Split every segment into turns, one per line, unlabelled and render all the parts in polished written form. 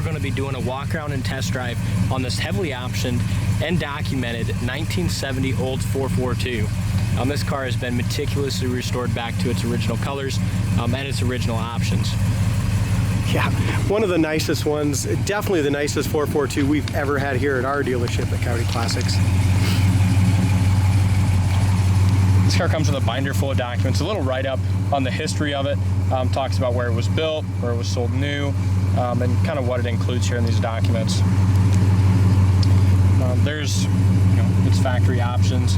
going to be doing a walk around and test drive on this heavily optioned and documented 1970 Olds 442. This car has been meticulously restored back to its original colors and its original options.
Yeah, one of the nicest ones, definitely the nicest 442 we've ever had here at our dealership at Coyote Classics.
This car comes with a binder full of documents, a little write-up on the history of it, talks about where it was built, where it was sold new, and kind of what it includes here in these documents. There's, its factory options,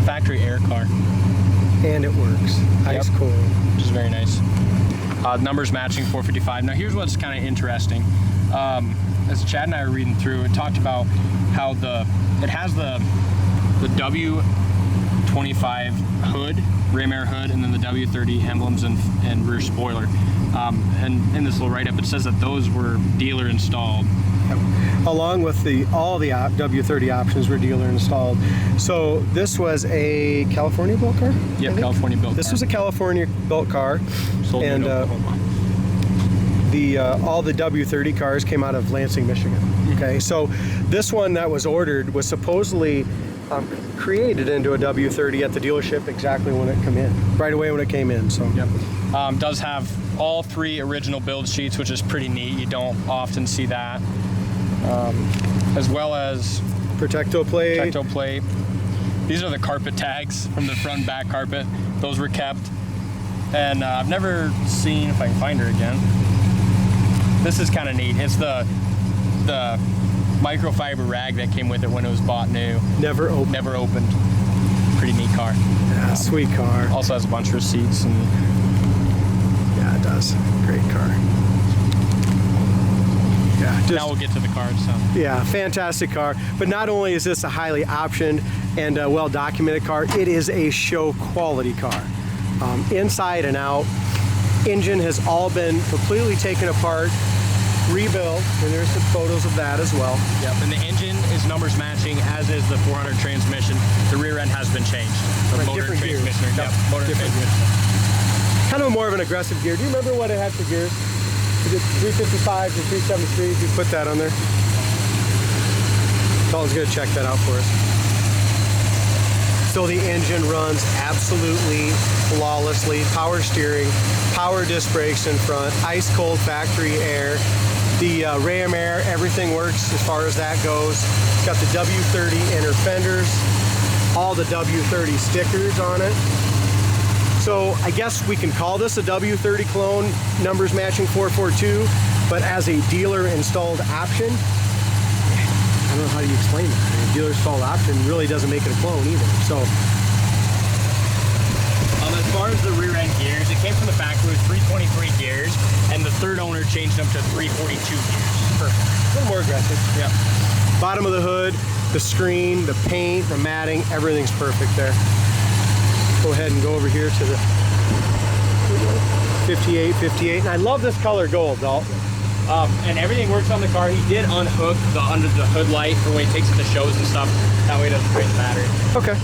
factory air car.
And it works, ice cold.
Which is very nice. Numbers matching 455. Now here's what's kind of interesting. As Chad and I were reading through, it talked about how it has the W25 hood, rim air hood, and then the W30 emblems and rear spoiler. And in this little write-up, it says that those were dealer installed.
Along with all the W30 options were dealer installed. So this was a California built car?
Yep, California built car.
This was a California built car.
Sold in Oklahoma.
All the W30 cars came out of Lansing, Michigan. Okay, so this one that was ordered was supposedly created into a W30 at the dealership exactly when it came in, right away when it came in. So
yep. Does have all 3 original build sheets, which is pretty neat. You don't often see that. As well as
Protecto plate.
These are the carpet tags from the front and back carpet. Those were kept. And I've never seen, if I can find her again, this is kind of neat. It's the microfiber rag that came with it when it was bought new.
Never opened.
Pretty neat car.
Yeah, sweet car.
Also has a bunch of receipts.
Yeah, it does. Great car. Yeah,
now we'll get to the car itself.
Yeah, fantastic car. But not only is this a highly optioned and well-documented car, it is a show quality car. Inside and out, engine has all been completely taken apart, rebuilt, and there's some photos of that as well.
Yep, and the engine is numbers matching, as is the 400 transmission. The rear end has been changed. The
Right,
motor
different
transmission.
gears.
Yep, motor
Different
transmission.
Kind of more of an aggressive gear. Do you remember what it had for gears? Is it 355 to 373? If you put that on there. Colin's going to check that out for us. So the engine runs absolutely flawlessly. Power steering, power disc brakes in front, ice cold factory air. The ram air, everything works as far as that goes. It's got the W30 inner fenders, all the W30 stickers on it. So I guess we can call this a W30 clone, numbers matching 442, but as a dealer installed option, I don't know how you explain that. I mean, dealer installed option really doesn't make it a clone either. So
as far as the rear end gears, it came from the factory with 323 gears, and the third owner changed them to 342 gears.
Perfect. A little more aggressive.
Yep.
Bottom of the hood, the screen, the paint, the matting, everything's perfect there. Go ahead and go over here to the 58, and I love this color gold, Dalt.
And everything works on the car. He did unhook the under the hood light for when he takes it to shows and stuff. That way it doesn't drain the battery.
Okay.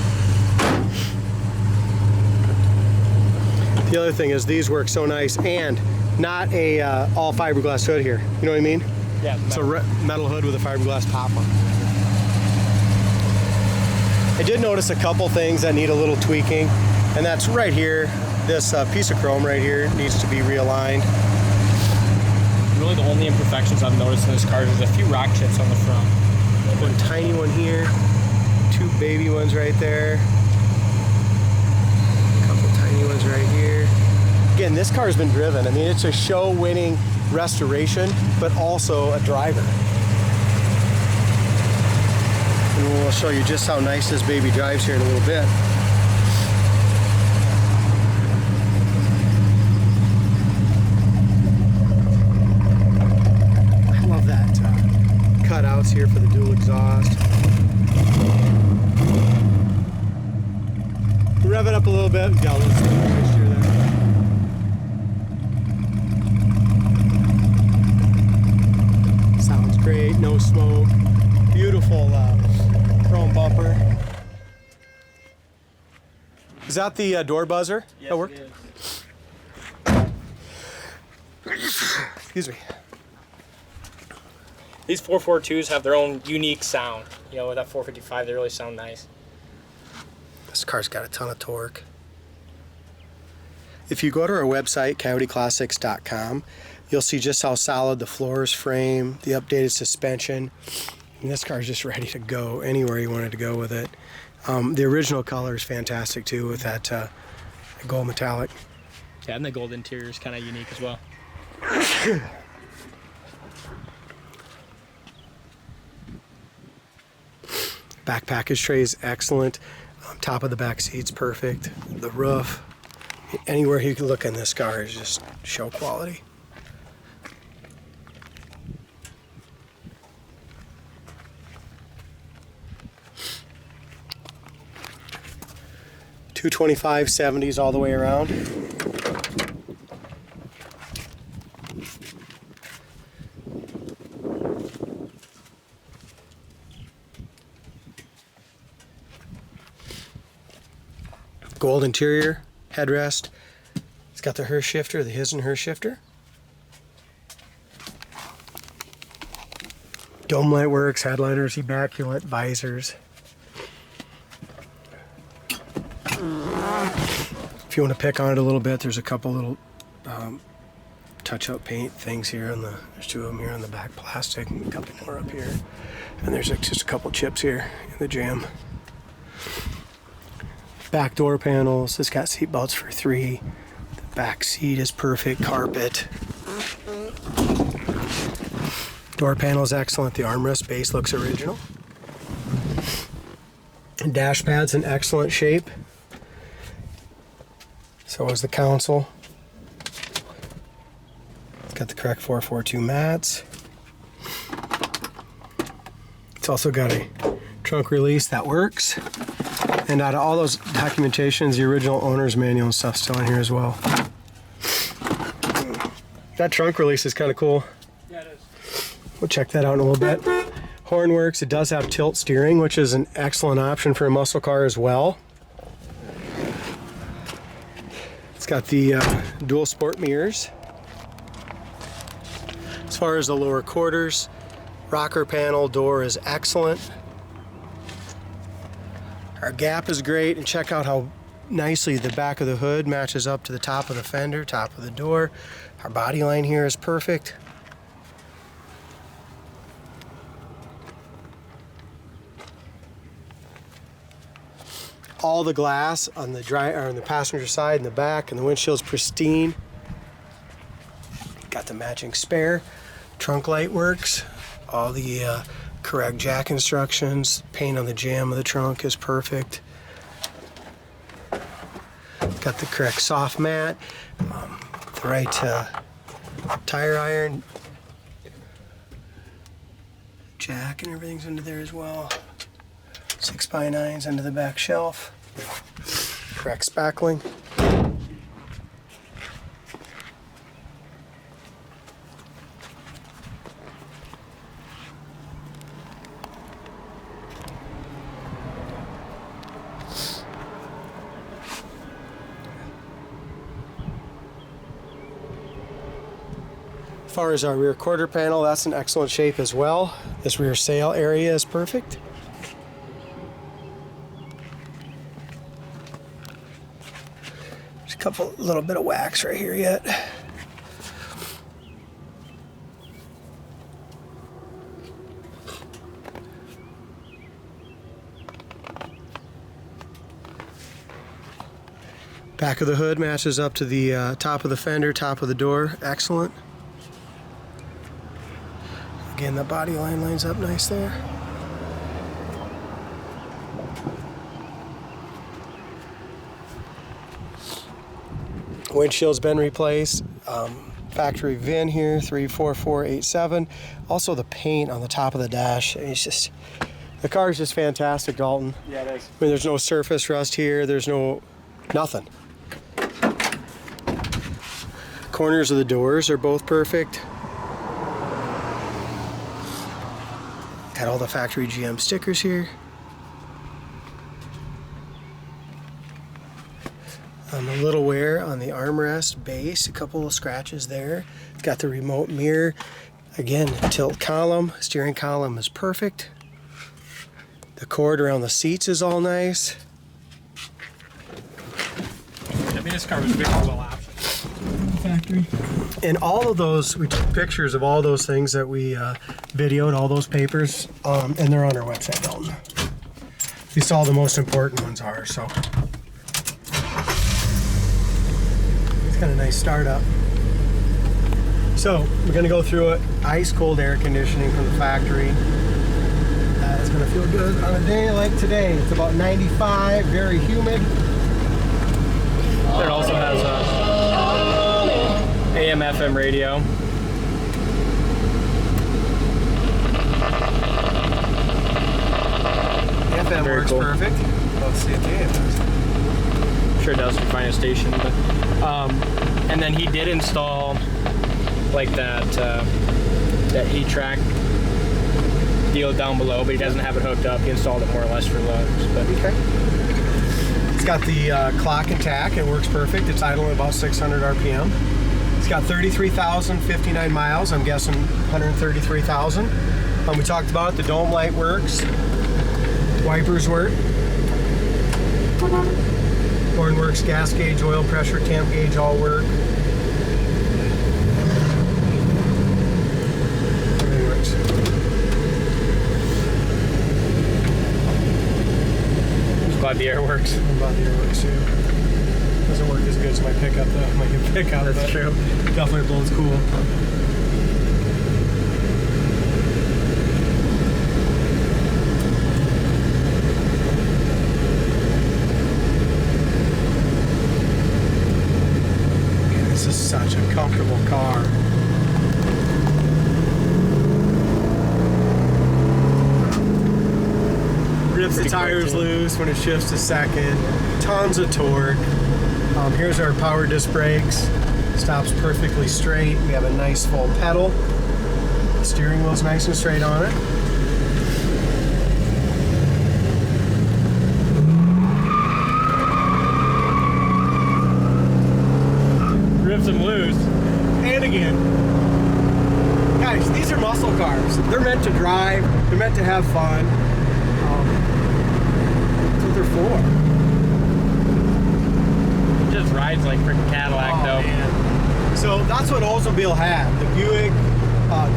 The other thing is these work so nice, and not a all fiberglass hood here. You know what I mean?
Yeah.
It's a metal hood with a fiberglass top on it. I did notice a couple things that need a little tweaking, and that's right here. This piece of chrome right here needs to be realigned.
Really the only imperfections I've noticed in this car is a few rock chips on the front.
One tiny one here, 2 baby ones right there, a couple tiny ones right here. Again, this car's been driven. I mean, it's a show-winning restoration, but also a driver. And we'll show you just how nice this baby drives here in a little bit. I love that cutouts here for the dual exhaust. Rev it up a little bit. Got a little moisture there. Sounds great. No smoke. Beautiful chrome bumper. Is that the door buzzer?
Yes,
that worked?
it is.
Excuse me.
These 442s have their own unique sound. You know, with that 455, they really sound nice.
This car's got a ton of torque. If you go to our website, coyoteclassics.com, you'll see just how solid the floors frame, the updated suspension. And this car's just ready to go anywhere you wanted to go with it. The original color is fantastic too, with that gold metallic.
Yeah, and the gold interior is kind of unique as well.
Back package tray is excellent. Top of the back seat's perfect. The roof, anywhere you can look in this car is just show quality. $225 70s all the way around. Gold interior, headrest. It's got the Hurst shifter, the his and her shifter. Dome light works, headliners immaculate, visors. If you want to pick on it a little bit, there's a couple little touch-up paint things here there's two of them here on the back plastic, and a couple more up here. And there's just a couple chips here in the jam. Back door panels, it's got seat belts for 3. The back seat is perfect, carpet. Door panel is excellent, the armrest base looks original. And dash pad's in excellent shape. So is the console. It's got the correct 442 mats. It's also got a trunk release that works. And out of all those documentations, the original owner's manual and stuff's still in here as well. That trunk release is kind of cool.
Yeah, it is.
We'll check that out in a little bit. Horn works. It does have tilt steering, which is an excellent option for a muscle car as well. It's got the dual sport mirrors. As far as the lower quarters, rocker panel door is excellent. Our gap is great, and check out how nicely the back of the hood matches up to the top of the fender, top of the door. Our body line here is perfect. All the glass on the passenger side and the back, and the windshield's pristine. Got the matching spare. Trunk light works. All the correct jack instructions. Paint on the jamb of the trunk is perfect. Got the correct soft mat. The right tire iron. Jack and everything's under there as well. 6x9s under the back shelf. Correct spackling. As far as our rear quarter panel, that's in excellent shape as well. This rear sail area is perfect. There's a couple little bit of wax right here yet. Back of the hood matches up to the top of the fender, top of the door. Excellent. Again, the body line lines up nice there. Windshield's been replaced. Factory VIN here, 34487. Also the paint on the top of the dash. It's just, the car is just fantastic, Dalton.
Yeah, it is.
I mean, there's no surface rust here. There's nothing. Corners of the doors are both perfect. Got all the factory GM stickers here. on the little wear on the armrest base, a couple of scratches there. It's got the remote mirror. Again, tilt column, steering column is perfect. The cord around the seats is all nice.
I mean, this car was very well optioned. Factory.
And all of those, we took pictures of all those things that we videoed, all those papers, and they're on our website, Dalton. At least all the most important ones are, so. It's got a nice startup. So, we're gonna go through it. Ice cold air conditioning from the factory. It's gonna feel good on a day like today. It's about 95, very humid.
It also has a AM FM radio.
FM
Very
works
cool.
perfect. Let's see if it does.
Sure does, if you find a station. But, and then he did install like that E-track deal down below, but he doesn't have it hooked up. He installed it more or less for looks. But
Okay. It's got the clock and tach. It works perfect. It's idling at about 600 RPM. It's got 33,059 miles. I'm guessing 133,000. We talked about it. The dome light works. Wipers work. Horn works. Gas gauge, oil pressure, temp gauge all work. Everything works.
glad the air works.
I'm glad the air works too. Doesn't work as good as my pickup though. My new pickup.
That's true.
Definitely blows cool. This is such a comfortable car. Rips the tires loose when it shifts to second. Tons of torque. Here's our power disc brakes. Stops perfectly straight. We have a nice full pedal. The steering wheel's nice and straight on it.
Rips them loose.
And again, guys, these are muscle cars. They're meant to drive. They're meant to have fun. That's what they're for.
It just rides like freaking Cadillac though.
Man. So that's what Oldsmobile had. The Buick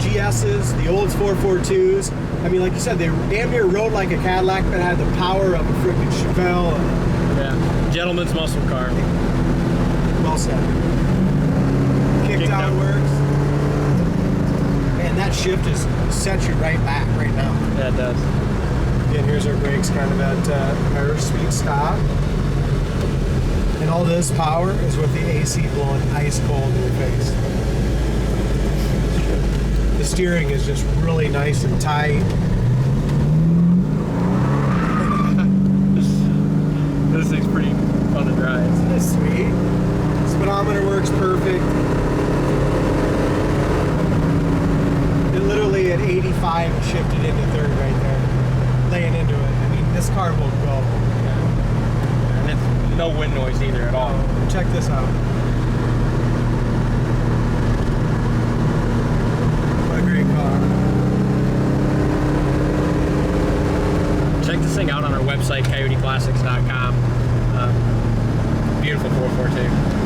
GS's, the Olds 442s. I mean, like you said, they damn near rode like a Cadillac, but had the power of a freaking Chevelle.
Yeah, gentleman's muscle car.
Well said. Kickdown works. Man, that shift is sets you right back right now.
Yeah, it does.
And here's our brakes kind of at our sweet stop. And all this power is with the AC blowing ice cold in your face. The steering is just really nice and tight.
This thing's pretty fun to drive.
It's sweet. Speedometer works perfect. It literally at 85 shifted into third right there. Laying into it. I mean, this car will go.
And it's no wind noise either at all.
Check this out. What a great car.
Check this thing out on our website, coyoteclassics.com. Beautiful 442.